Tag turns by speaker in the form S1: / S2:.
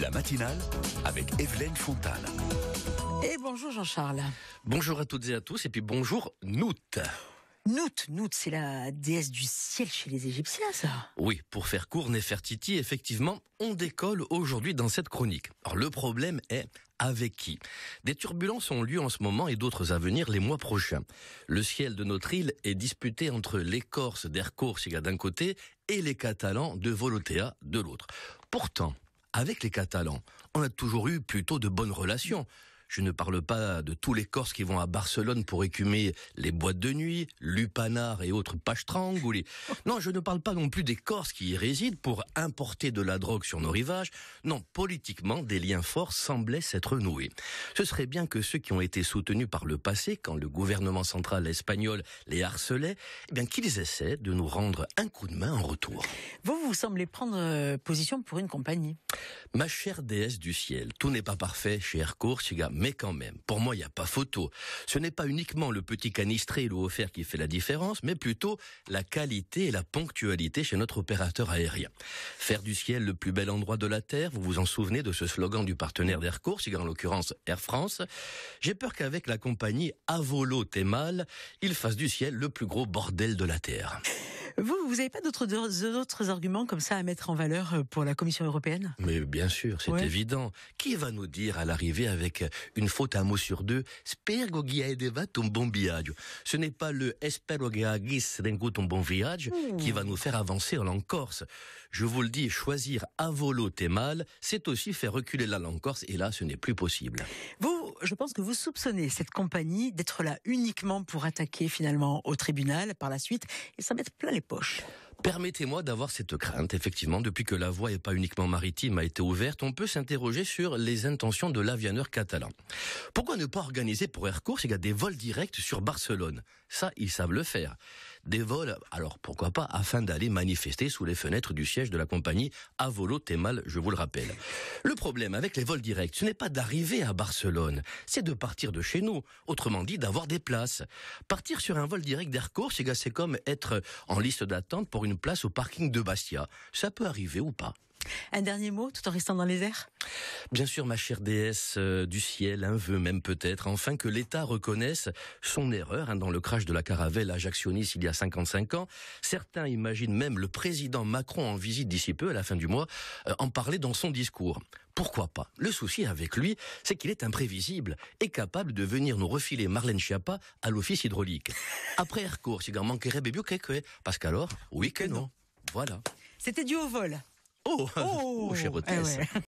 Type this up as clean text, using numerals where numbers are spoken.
S1: La matinale avec Evelyne Fontane.
S2: Et bonjour Jean-Charles.
S3: Bonjour à toutes et à tous, et puis bonjour Nout.
S2: Nout, c'est la déesse du ciel chez les Égyptiens, ça.
S3: Oui, pour faire court, Néfertiti, effectivement, on décolle aujourd'hui dans cette chronique. Alors le problème est avec qui? Des turbulences ont lieu en ce moment et d'autres à venir les mois prochains. Le ciel de notre île est disputé entre les Corses d'Ercórsiga d'un côté et les Catalans de Volotea de l'autre. Pourtant, avec les Catalans, on a toujours eu plutôt de bonnes relations. Je ne parle pas de tous les Corses qui vont à Barcelone pour écumer les boîtes de nuit, lupanar et autres pastrangs ou les... Non, je ne parle pas non plus des Corses qui y résident pour importer de la drogue sur nos rivages. Non, politiquement, des liens forts semblaient s'être noués. Ce serait bien que ceux qui ont été soutenus par le passé, quand le gouvernement central espagnol les harcelait, eh bien qu'ils essaient de nous rendre un coup de main en retour.
S2: Vous semblez prendre position pour une compagnie.
S3: Ma chère déesse du ciel, tout n'est pas parfait chez Ercórsiga, mais quand même, pour moi, il n'y a pas photo. Ce n'est pas uniquement le petit canistré et l'eau offert qui fait la différence, mais plutôt la qualité et la ponctualité chez notre opérateur aérien. Faire du ciel le plus bel endroit de la Terre, vous vous en souvenez de ce slogan du partenaire d'Ercórsiga, en l'occurrence Air France. J'ai peur qu'avec la compagnie Avolo Temal, il fasse du ciel le plus gros bordel de la Terre.
S2: Vous n'avez pas d'autres arguments comme ça à mettre en valeur pour la Commission européenne?
S3: Mais bien sûr, c'est évident. Qui va nous dire à l'arrivée avec une faute à un mot sur deux, Spero che aveva un bon viaggio? Ce n'est pas le Espero che avesse un bon viaggio qui va nous faire avancer en langue corse. Je vous le dis, choisir Avolo Temal, c'est aussi faire reculer la langue corse, et là, ce n'est plus possible.
S2: Je pense que vous soupçonnez cette compagnie d'être là uniquement pour attaquer finalement au tribunal par la suite et ça met plein les poches.
S3: Permettez-moi d'avoir cette crainte. Effectivement, depuis que la voie et pas uniquement maritime a été ouverte, on peut s'interroger sur les intentions de l'avionneur catalan. Pourquoi ne pas organiser pour Ercórsiga des vols directs sur Barcelone? Ça, ils savent le faire. Des vols, alors pourquoi pas, afin d'aller manifester sous les fenêtres du siège de la compagnie Avolo Temal, je vous le rappelle. Le problème avec les vols directs, ce n'est pas d'arriver à Barcelone, c'est de partir de chez nous. Autrement dit, d'avoir des places. Partir sur un vol direct d'Ercórsiga, c'est comme être en liste d'attente pour une place au parking de Bastia. Ça peut arriver ou pas.
S2: Un dernier mot, tout en restant dans les airs?
S3: Bien sûr, ma chère déesse du ciel, un vœu même peut-être, enfin que l'État reconnaisse son erreur dans le crash de la caravelle Ajaccionis il y a 55 ans. Certains imaginent même le président Macron en visite d'ici peu, à la fin du mois, en parler dans son discours. Pourquoi pas? Le souci avec lui, c'est qu'il est imprévisible et capable de venir nous refiler Marlène Schiappa à l'office hydraulique. Après Ercórsiga, manquerait Bébiou Kekwe, parce qu'alors, oui que non. Voilà.
S2: C'était dû au vol.
S3: Oh, chère hôtesse.